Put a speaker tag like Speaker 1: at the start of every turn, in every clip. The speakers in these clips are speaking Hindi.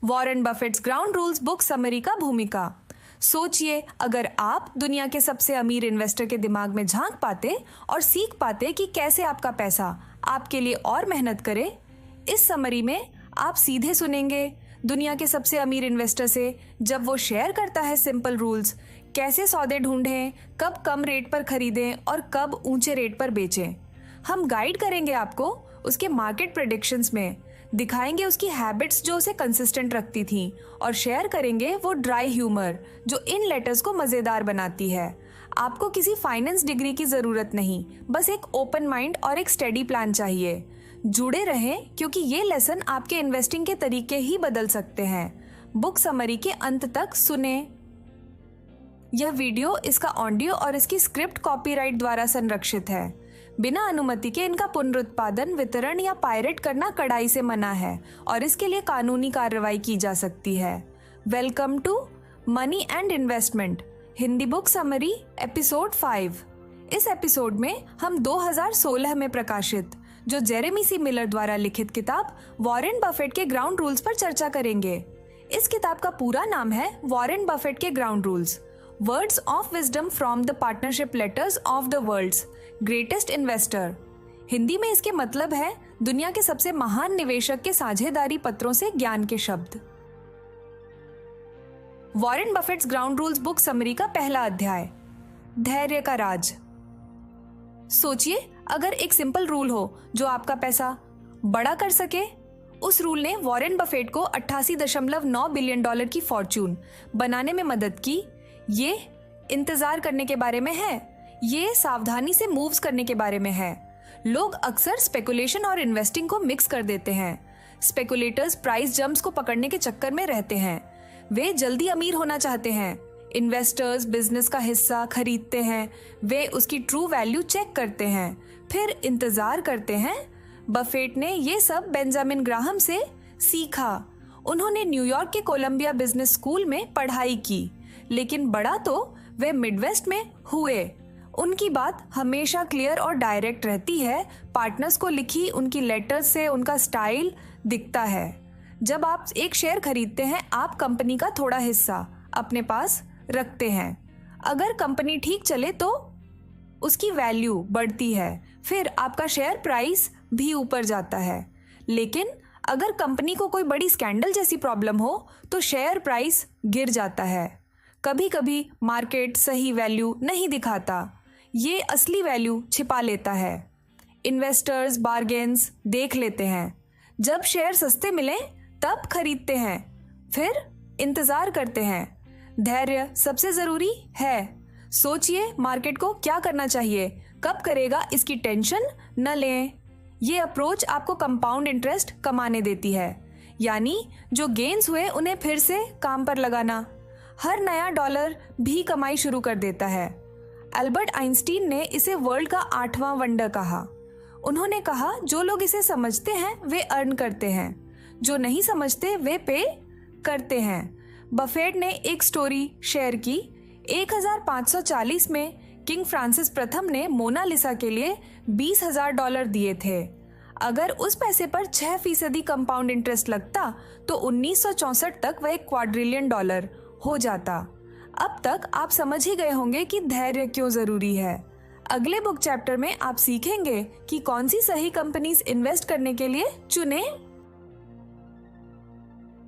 Speaker 1: Warren Buffett's ground rules book summary का भूमिका। सोचिए, अगर आप दुनिया के सबसे अमीर इन्वेस्टर के दिमाग में झांक पाते और सीख पाते कि कैसे आपका पैसा आपके लिए और मेहनत करे। इस समरी में आप सीधे सुनेंगे दुनिया के सबसे अमीर इन्वेस्टर से जब वो शेयर करता है सिंपल रूल्स, कैसे सौदे ढूंढें, कब कम रेट पर खरीदें और कब ऊंचे रेट पर बेचें। हम गाइड करेंगे आपको उसके मार्केट प्रेडिक्शंस में, दिखाएंगे उसकी हैबिट्स जो उसे कंसिस्टेंट रखती थी और शेयर करेंगे वो ड्राई ह्यूमर जो इन लेटर्स को मज़ेदार बनाती है। आपको किसी फाइनेंस डिग्री की ज़रूरत नहीं, बस एक ओपन माइंड और एक स्टडी प्लान चाहिए। जुड़े रहें क्योंकि ये लेसन आपके इन्वेस्टिंग के तरीके ही बदल सकते हैं। बुक समरी के अंत तक सुने। यह वीडियो, इसका ऑडियो और इसकी स्क्रिप्ट कॉपीराइट द्वारा संरक्षित है। बिना अनुमति के इनका पुनरुत्पादन, वितरण या पायरेट करना कड़ाई से मना है और इसके लिए कानूनी कार्रवाई की जा सकती है। Welcome to money and investment Hindi book summary episode 5। इस एपिसोड में हम 2016 में प्रकाशित जो जेरेमी सी मिलर द्वारा लिखित किताब वॉरेन बफेट के ग्राउंड रूल्स पर चर्चा करेंगे। इस किताब का पूरा नाम है वॉरेन बफेट के ground rules, words of wisdom from the partnership letters of the world's greatest investor. Hindi में इसके मतलब है दुनिया के सबसे महान निवेशक के साझेदारी पत्रों से ज्ञान के शब्द। Warren Buffett's ground rules book summary का पहला अध्याय, धैर्य का राज। सोचिए, अगर एक सिंपल रूल हो जो आपका पैसा बड़ा कर सके। उस रूल ने वॉरेन बफेट को $88.9 बिलियन की फॉर्च्यून बनाने में मदद की। ये इंतजार करने के बारे में है, ये सावधानी से मूव्स करने के बारे में है। लोग अक्सर स्पेकुलेशन और इन्वेस्टिंग को मिक्स कर देते हैं। स्पेकुलेटर्स प्राइस जंप्स को पकड़ने के चक्कर में रहते हैं। वे जल्दी अमीर होना चाहते हैं। इन्वेस्टर्स बिजनेस का हिस्सा खरीदते हैं, वे उसकी ट्रू वैल्यू चेक करते हैं, फिर इंतजार करते हैं। बफेट ने ये सब बेंजामिन ग्राहम से सीखा। उन्होंने न्यूयॉर्क के कोलंबिया बिजनेस स्कूल में पढ़ाई की, लेकिन बड़ा तो वे मिडवेस्ट में हुए। उनकी बात हमेशा क्लियर और डायरेक्ट रहती है। पार्टनर्स को लिखी उनकी लेटर्स से उनका स्टाइल दिखता है। जब आप एक शेयर खरीदते हैं, आप कंपनी का थोड़ा हिस्सा अपने पास रखते हैं। अगर कंपनी ठीक चले तो उसकी वैल्यू बढ़ती है, फिर आपका शेयर प्राइस भी ऊपर जाता है। लेकिन अगर कंपनी को कोई बड़ी स्कैंडल जैसी प्रॉब्लम हो तो शेयर प्राइस गिर जाता है। कभी कभी मार्केट सही वैल्यू नहीं दिखाता, ये असली वैल्यू छिपा लेता है। इन्वेस्टर्स बार्गेन्स देख लेते हैं। जब शेयर सस्ते मिलें तब खरीदते हैं, फिर इंतजार करते हैं। धैर्य सबसे जरूरी है। सोचिए, मार्केट को क्या करना चाहिए, कब करेगा, इसकी टेंशन न लें। ये अप्रोच आपको कंपाउंड इंटरेस्ट कमाने देती है, यानी जो गेन्स हुए उन्हें फिर से काम पर लगाना। हर नया डॉलर भी कमाई शुरू कर देता है। अल्बर्ट आइंस्टीन ने इसे वर्ल्ड का 8वां वंडर कहा। उन्होंने कहा, जो लोग इसे समझते हैं वे अर्न करते हैं, जो नहीं समझते वे पे करते हैं। बफेट ने एक स्टोरी शेयर की। 1540 में किंग फ्रांसिस प्रथम ने मोनालिसा के लिए $20,000 दिए थे। अगर उस पैसे पर 6% कंपाउंड इंटरेस्ट लगता तो 1964 तक वह $250 हो जाता। अब तक आप समझ ही गए होंगे कि धैर्य क्यों जरूरी है। अगले बुक चैप्टर में आप सीखेंगे कि कौन सी सही कंपनीज इन्वेस्ट करने के लिए चुने।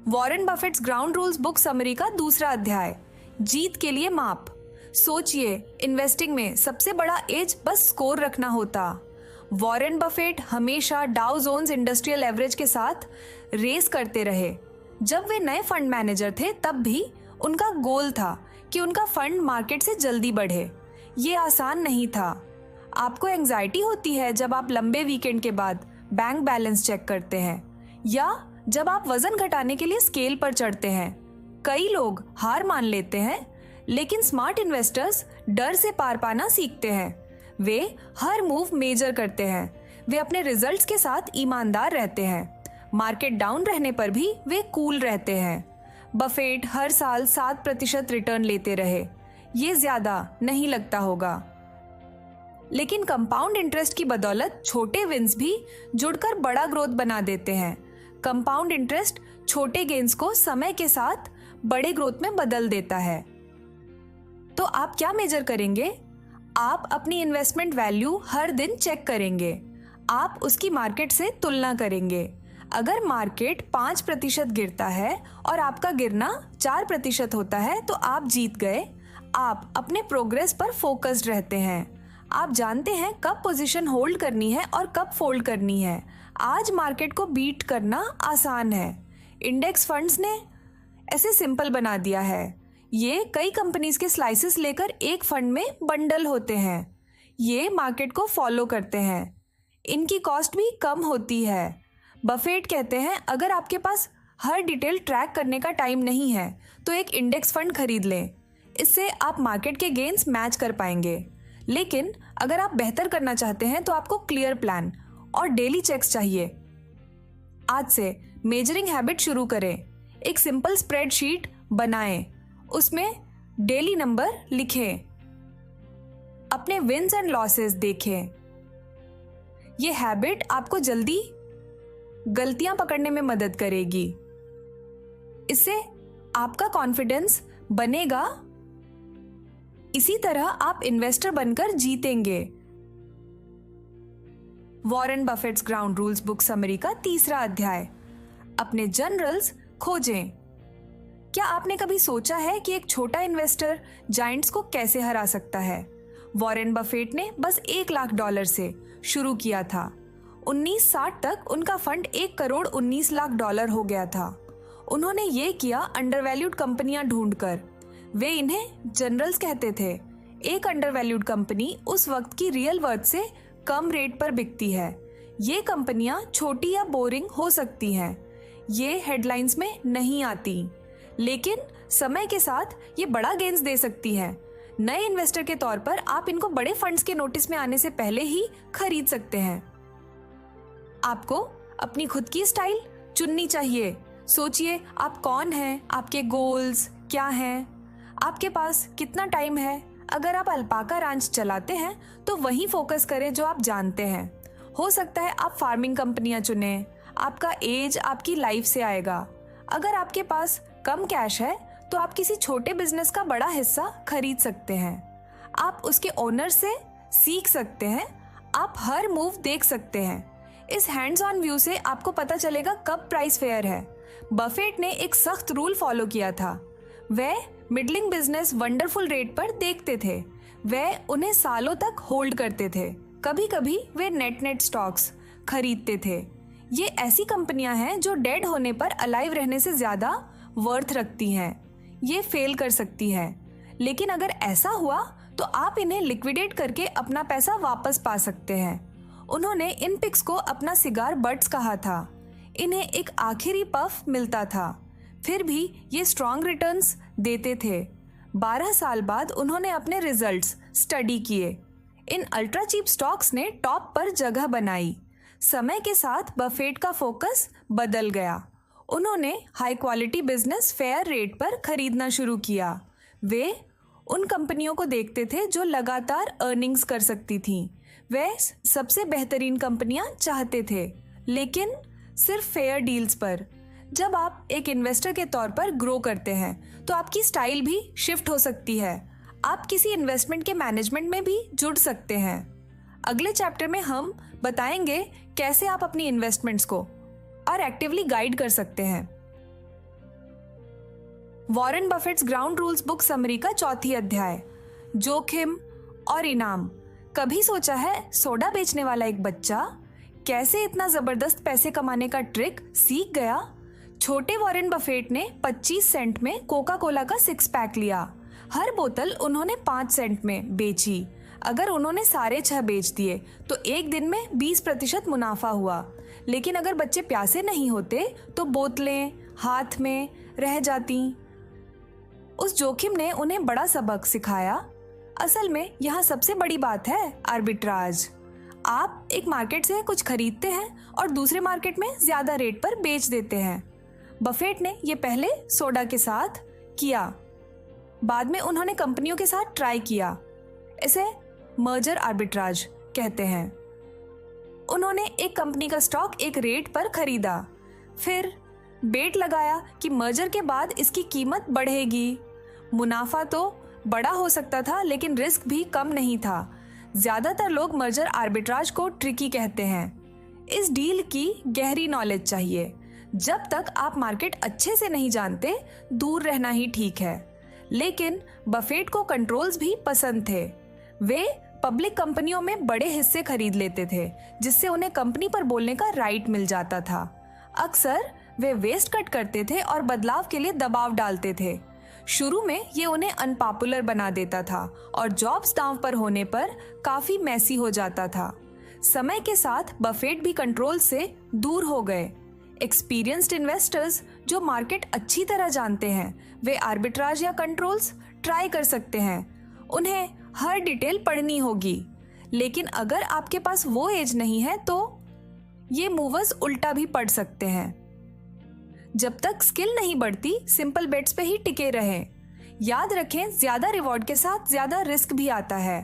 Speaker 1: Warren Buffett's ground rules book summary का दूसरा अध्याय, जीत के लिए माप। सोचिए, इन्वेस्टिंग में सबसे बड़ा एज बस स्कोर रखना होता। वॉरेन बफेट हमेशा डाउ जोन्स इंडस्ट्रियल एवरेज के साथ रेस करते रहे। जब वे नए फंड मैनेजर थे तब भी उनका गोल था कि उनका फंड मार्केट से जल्दी बढ़े। ये आसान नहीं था। आपको एंजाइटी होती है जब आप लंबे वीकेंड के बाद बैंक बैलेंस चेक करते हैं या जब आप वजन घटाने के लिए स्केल पर चढ़ते हैं। कई लोग हार मान लेते हैं, लेकिन स्मार्ट इन्वेस्टर्स डर से पार पाना सीखते हैं। वे हर मूव मेजर करते हैं, वे अपने रिजल्ट्स के साथ ईमानदार रहते हैं। मार्केट डाउन रहने पर भी वे कूल रहते हैं। बफेट हर साल 7% रिटर्न लेते रहे। ये ज्यादा नहीं लगता होगा, लेकिन कंपाउंड इंटरेस्ट की बदौलत छोटे विंस भी जुड़कर बड़ा ग्रोथ बना देते हैं। कंपाउंड इंटरेस्ट छोटे गेन्स को समय के साथ बड़े ग्रोथ में बदल देता है। तो आप क्या मेजर करेंगे? आप अपनी इन्वेस्टमेंट वैल्यू हर दिन चेक करेंगे। आप उसकी मार्केट से तुलना करेंगे। अगर मार्केट 5% गिरता है और आपका गिरना 4% होता है तो आप जीत गए। आप अपने प्रोग्रेस पर फोकस्ड रहते हैं। आप जानते हैं कब पोजीशन होल्ड करनी है और कब फोल्ड करनी है। आज मार्केट को बीट करना आसान है। इंडेक्स फंड्स ने ऐसे सिंपल बना दिया है। ये कई कंपनीज के स्लाइसेस लेकर एक फंड में बंडल होते हैं। ये मार्केट को फॉलो करते हैं। इनकी कॉस्ट भी कम होती है। बफेट कहते हैं अगर आपके पास हर डिटेल ट्रैक करने का टाइम नहीं है तो एक इंडेक्स फंड खरीद लें। इससे आप मार्केट के गेन्स मैच कर पाएंगे। लेकिन अगर आप बेहतर करना चाहते हैं तो आपको क्लियर प्लान और डेली चेक्स चाहिए। आज से मेजरिंग हैबिट शुरू करें। एक सिंपल स्प्रेडशीट बनाएं। उसमें डेली नंबर लिखें। अपने विन्स एंड लॉसेस देखें। ये हैबिट आपको जल्दी गलतियां पकड़ने में मदद करेगी। इससे आपका कॉन्फिडेंस बनेगा। इसी तरह आप इन्वेस्टर बनकर जीतेंगे। Warren Buffett's ground rules book summary का 3रा अध्याय, अपने जनरल्स खोजें। क्या आपने कभी सोचा है कि एक छोटा इन्वेस्टर जायंट्स को कैसे हरा सकता है? वॉरेन बफेट ने बस $1 लाख से शुरू किया था। 1960 तक उनका फंड $1,19,00,000 हो गया था। उन्होंने ये किया अंडरवैल्यूड कंपनियां ढूंढकर। वे इन्हें जनरल्स कहते थे। एक अंडरवैल्यूड कंपनी उस वक्त की रियल वर्थ से कम रेट पर बिकती है। ये कंपनियां छोटी या बोरिंग हो सकती हैं। ये हेडलाइंस में नहीं आती, लेकिन समय के साथ ये बड़ा गेन्स दे सकती हैं। नए इन्वेस्टर के तौर पर आप इनको बड़े फंड्स के नोटिस में आने से पहले ही खरीद सकते हैं। आपको अपनी खुद की स्टाइल चुननी चाहिए। सोचिए आप कौन हैं, आपके गोल्स क्या हैं, आपके पास कितना टाइम है। अगर आप अल्पाका रांच चलाते हैं तो वही फोकस करें जो आप जानते हैं। हो सकता है आप फार्मिंग कंपनियां चुनें। आपका एज आपकी लाइफ से आएगा। अगर आपके पास कम कैश है तो आप किसी छोटे बिजनेस का बड़ा हिस्सा खरीद सकते हैं। आप उसके ओनर से सीख सकते हैं। आप हर मूव देख सकते हैं। इस हैंड्स ऑन व्यू से आपको पता चलेगा कब प्राइस फेयर है। बफेट ने एक सख्त रूल फॉलो किया था। वह मिडलिंग बिजनेस वंडरफुल रेट पर देखते थे। वह उन्हें सालों तक होल्ड करते थे। कभी कभी वे नेट स्टॉक्स खरीदते थे। ये ऐसी कंपनियां हैं जो डेड होने पर अलाइव रहने से ज्यादा वर्थ रखती हैं। ये फेल कर सकती है, लेकिन अगर ऐसा हुआ तो आप इन्हें लिक्विडेट करके अपना पैसा वापस पा सकते हैं। उन्होंने इन पिक्स को अपना सिगार बट्स कहा था। इन्हें एक आखिरी पफ मिलता था, फिर भी ये स्ट्रॉन्ग रिटर्न्स देते थे। 12 साल बाद उन्होंने अपने रिजल्ट्स स्टडी किए। इन अल्ट्रा चीप स्टॉक्स ने टॉप पर जगह बनाई। समय के साथ बफेट का फोकस बदल गया। उन्होंने high quality business fair rate पर खरीदना शुरू किया। वे उन कंपनियों को देखते थे जो लगातार अर्निंग्स कर सकती थीं। वे सबसे बेहतरीन कंपनियां चाहते थे, लेकिन सिर्फ फेयर डील्स पर। जब आप एक इन्वेस्टर के तौर पर ग्रो करते हैं तो आपकी स्टाइल भी शिफ्ट हो सकती है। आप किसी इन्वेस्टमेंट के मैनेजमेंट में भी जुड़ सकते हैं। अगले चैप्टर में हम बताएंगे कैसे आप अपनी इन्वेस्टमेंट्स को और एक्टिवली गाइड कर सकते हैं। Warren Buffett's ground rules book summary का 4थी अध्याय, जोखिम और इनाम। कभी सोचा है सोडा बेचने वाला एक बच्चा कैसे इतना जबरदस्त पैसे कमाने का ट्रिक सीख गया? छोटे वॉरेन बफेट ने 25 सेंट में कोका कोला का 6 पैक लिया। हर बोतल उन्होंने 5 सेंट में बेची। अगर उन्होंने सारे 6 बेच दिए तो एक दिन में 20% मुनाफा हुआ। लेकिन अगर बच्चे प्यासे नहीं होते तो बोतलें हाथ में रह जाती। उस जोखिम ने उन्हें बड़ा सबक सिखाया। असल में यहाँ सबसे बड़ी बात है आर्बिट्राज। आप एक मार्केट से कुछ खरीदते हैं और दूसरे मार्केट में ज्यादा रेट पर बेच देते हैं। बफेट ने ये पहले सोडा के साथ किया, बाद में उन्होंने कंपनियों के साथ ट्राई किया। इसे मर्जर आर्बिट्राज कहते हैं। उन्होंने एक कंपनी का स्टॉक एक रेट पर खरीदा, फिर बेट लगाया कि मर्जर के बाद इसकी कीमत बढ़ेगी। मुनाफा तो बड़ा हो सकता था, लेकिन रिस्क भी कम नहीं था। ज्यादातर लोग मर्जर आर्बिट्राज को ट्रिकी कहते हैं। इस डील की गहरी नॉलेज चाहिए। जब तक आप मार्केट अच्छे से नहीं जानते, दूर रहना ही ठीक है। लेकिन बफेट को कंट्रोल्स भी पसंद थे। वे पब्लिक कंपनियों में बड़े हिस्से खरीद लेते थे, जिससे उन्हें कंपनी पर बोलने का राइट मिल जाता था। अक्सर वे वेस्ट कट करते थे और बदलाव के लिए दबाव डालते थे। शुरू में ये उन्हें अनपॉपुलर बना देता था और जॉब्स दांव पर होने पर काफी मैसी हो जाता था। समय के साथ बफेट भी कंट्रोल से दूर हो गए। एक्सपीरियंस्ड इन्वेस्टर्स जो मार्केट अच्छी तरह जानते हैं, वे आर्बिट्राज या कंट्रोल्स ट्राई कर सकते हैं। उन्हें हर डिटेल पढ़नी होगी। लेकिन अगर आपके पास वो एज नहीं है तो ये मूवर्स उल्टा भी पढ़ सकते हैं। जब तक स्किल नहीं बढ़ती, सिंपल बेट्स पे ही टिके रहें। याद रखें, ज्यादा रिवॉर्ड के साथ ज्यादा रिस्क भी आता है,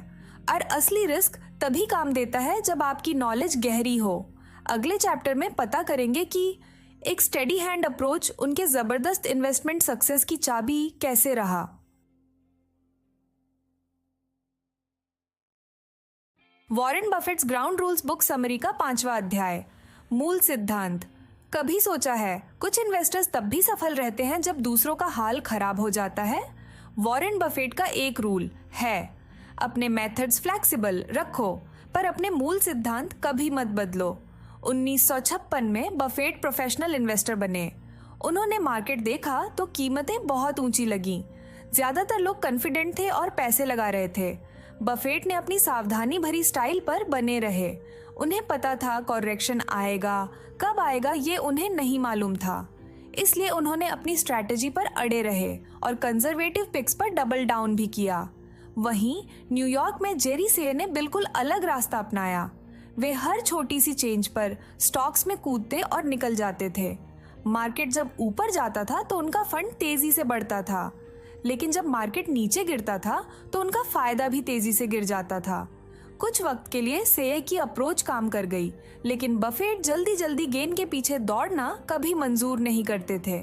Speaker 1: और असली रिस्क तभी काम देता है जब आपकी नॉलेज गहरी हो। अगले चैप्टर में पता करेंगे कि एक स्टेडी हैंड अप्रोच उनके जबरदस्त इन्वेस्टमेंट सक्सेस की चाबी कैसे रहा। Warren Buffett's ground rules book summary का 5वां अध्याय, मूल सिद्धांत। कभी सोचा है कुछ इन्वेस्टर्स तब भी सफल रहते हैं जब दूसरों का हाल खराब हो जाता है? वॉरेन बफेट का एक रूल है, अपने मेथड्स फ्लेक्सिबल रखो, पर अपने मूल सिद्धांत कभी मत बदलो। 1956 में बफेट प्रोफेशनल इन्वेस्टर बने। उन्होंने मार्केट देखा तो कीमतें बहुत ऊंची लगीं। ज्यादातर लोग कॉन्फिडेंट थे और पैसे लगा रहे थे। बफेट ने अपनी सावधानी भरी स्टाइल पर बने रहे। उन्हें पता था कॉरेक्शन आएगा, कब आएगा ये उन्हें नहीं मालूम था। इसलिए उन्होंने अपनी स्ट्रैटेजी पर अड़े रहे और कंजर्वेटिव पिक्स पर डबल डाउन भी किया। वहीं न्यूयॉर्क में जेरी से ने बिल्कुल अलग रास्ता अपनाया। वे हर छोटी सी चेंज पर स्टॉक्स में कूदते और निकल जाते थे। मार्केट जब ऊपर जाता था तो उनका फंड तेजी से बढ़ता था, लेकिन जब मार्केट नीचे गिरता था तो उनका फायदा भी तेजी से गिर जाता था। कुछ वक्त के लिए सेय की अप्रोच काम कर गई, लेकिन बफेट जल्दी जल्दी गेन के पीछे दौड़ना कभी मंजूर नहीं करते थे।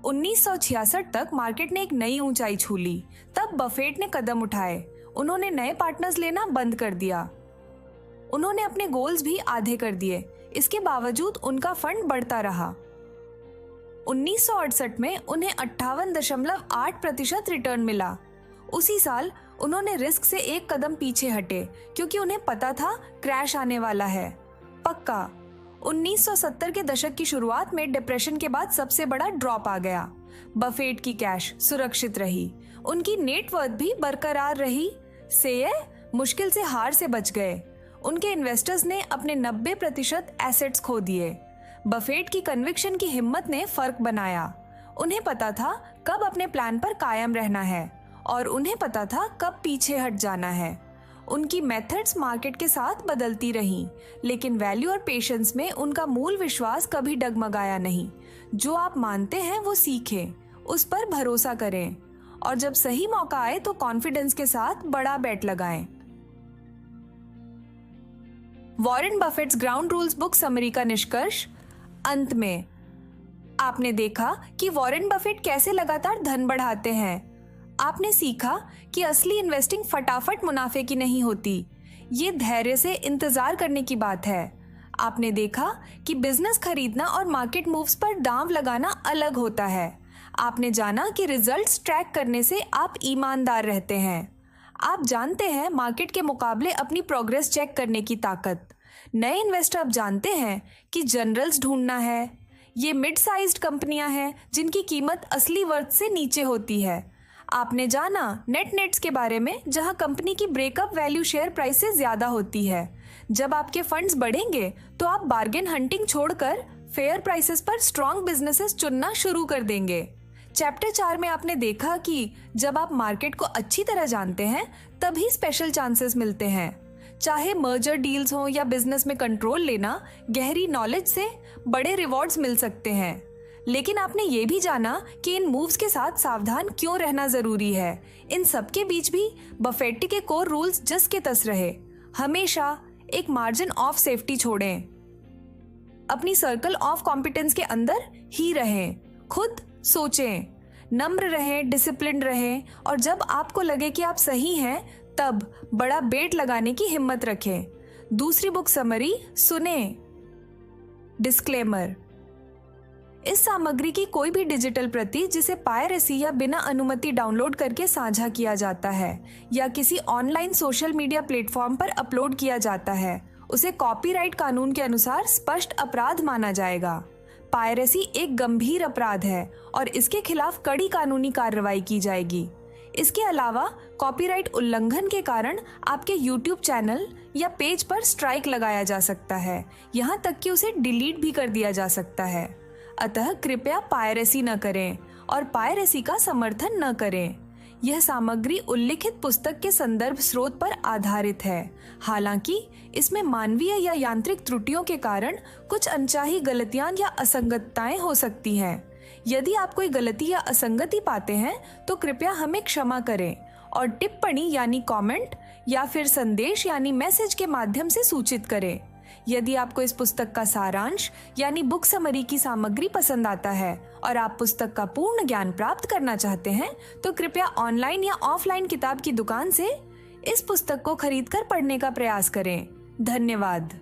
Speaker 1: 1966 तक मार्केट ने एक नई ऊंचाई छू ली। तब बफेट ने कदम उठाए। उन्होंने नए पार्टनर्स लेना बंद कर दिया। उन्होंने अपने गोल्स भी आधे कर दिए। इसके बावजूद उनका फंड बढ़ता रहा। 1968 में उन्हें 58.8% रिटर्न मिला। उसी साल उन्होंने रिस्क से एक कदम पीछे हटे, क्योंकि उन्हें पता था क्रैश आने वाला है पक्का। 1970 के दशक की शुरुआत में डिप्रेशन के बाद सबसे बड़ा ड्रॉप आ गया। बफेट की कैश सुरक्षित रही, उनकी नेटवर्थ भी बरकरार रही। सेय मुश्किल से हार से बच गए। उनके इन्वेस्टर्स ने अपने 90% एसेट्स खो दिए। बफेट की कन्विक्शन की हिम्मत ने फर्क बनाया। उन्हें पता था कब अपने प्लान पर कायम रहना है और उन्हें पता था कब पीछे हट जाना है। उनकी मेथड्स मार्केट के साथ बदलती रहीं, लेकिन वैल्यू और पेशेंस में उनका मूल विश्वास कभी डगमगाया नहीं। जो आप मानते हैं वो सीखें, उस पर भरोसा करें, और जब सही मौका आए तो कॉन्फिडेंस के साथ बड़ा बेट लगाएं। Warren Buffett's ground rules book summary का निष्कर्ष। अंत में आपने देखा कि वॉरेन बफेट कैसे लगातार धन बढ़ाते हैं। आपने सीखा कि असली इन्वेस्टिंग फटाफट मुनाफे की नहीं होती, ये धैर्य से इंतजार करने की बात है। आपने देखा कि बिजनेस खरीदना और मार्केट मूव्स पर दांव लगाना अलग होता है। आपने जाना कि रिजल्ट्स ट्रैक करने से आप ईमानदार रहते हैं। आप जानते हैं मार्केट के मुकाबले अपनी प्रोग्रेस चेक करने की ताकत। नए इन्वेस्टर अब जानते हैं कि जनरल्स ढूंढना है। ये मिड साइज्ड कंपनियां हैं जिनकी कीमत असली वर्थ से नीचे होती है। आपने जाना नेट्स के बारे में, जहां कंपनी की ब्रेकअप वैल्यू शेयर प्राइस से ज्यादा होती है। जब आपके फंड्स बढ़ेंगे तो आप बार्गेन हंटिंग छोड़कर फेयर प्राइसेस पर स्ट्रॉन्ग बिजनेसेस चुनना शुरू कर देंगे। चैप्टर 4 में आपने देखा कि जब आप मार्केट को अच्छी तरह जानते हैं तभी स्पेशल चांसेस मिलते हैं। चाहे मर्जर डील्स हो या बिजनेस में कंट्रोल लेना, गहरी नॉलेज से बड़े रिवॉर्ड्स मिल सकते हैं। लेकिन आपने ये भी जाना कि इन मूव्स के साथ सावधान क्यों रहना जरूरी है। इन सब के बीच भी बफेट्टी के कोर रूल्स जस के तस रहे। हमेशा एक मार्जिन ऑफ सेफ्टी छोड़ें। अपनी सर्कल ऑफ कॉम्पिटेंस के अंदर ही रहें, खुद सोचें, नम्र रहें, डिसिप्लिन्ड रहें और जब आपको लगे कि आप सही हैं तब बड़ा बेट लगाने की हिम्मत रखें। दूसरी बुक समरी सुने। डिस्क्लेमर, इस सामग्री की कोई भी डिजिटल प्रति जिसे पायरेसी या बिना अनुमति डाउनलोड करके साझा किया जाता है या किसी ऑनलाइन सोशल मीडिया प्लेटफॉर्म पर अपलोड किया जाता है, उसे कॉपीराइट कानून के अनुसार स्पष्ट अपराध माना जाएगा। पायरेसी एक गंभीर अपराध है और इसके खिलाफ कड़ी कानूनी कार्रवाई की जाएगी। इसके अलावा कॉपीराइट उल्लंघन के कारण आपके YouTube चैनल या पेज पर स्ट्राइक लगाया जा सकता है, यहाँ तक कि उसे डिलीट भी कर दिया जा सकता है। अतः कृपया पायरेसी न करें और पायरेसी का समर्थन न करें। यह सामग्री उल्लिखित पुस्तक के संदर्भ स्रोत पर आधारित है। हालांकि इसमें मानवीय या यांत्रिक त्रुटियों के कारण कुछ अनचाही गलतियां या असंगतताएं हो सकती हैं। यदि आप कोई गलती या असंगति पाते हैं तो कृपया हमें क्षमा करें और टिप्पणी यानी कमेंट या फिर संदेश यानी मैसेज के माध्यम से सूचित करें। यदि आपको इस पुस्तक का सारांश यानी बुक समरी की सामग्री पसंद आता है और आप पुस्तक का पूर्ण ज्ञान प्राप्त करना चाहते हैं तो कृपया ऑनलाइन या ऑफलाइन किताब की दुकान से इस पुस्तक को खरीदकर पढ़ने का प्रयास करें। धन्यवाद।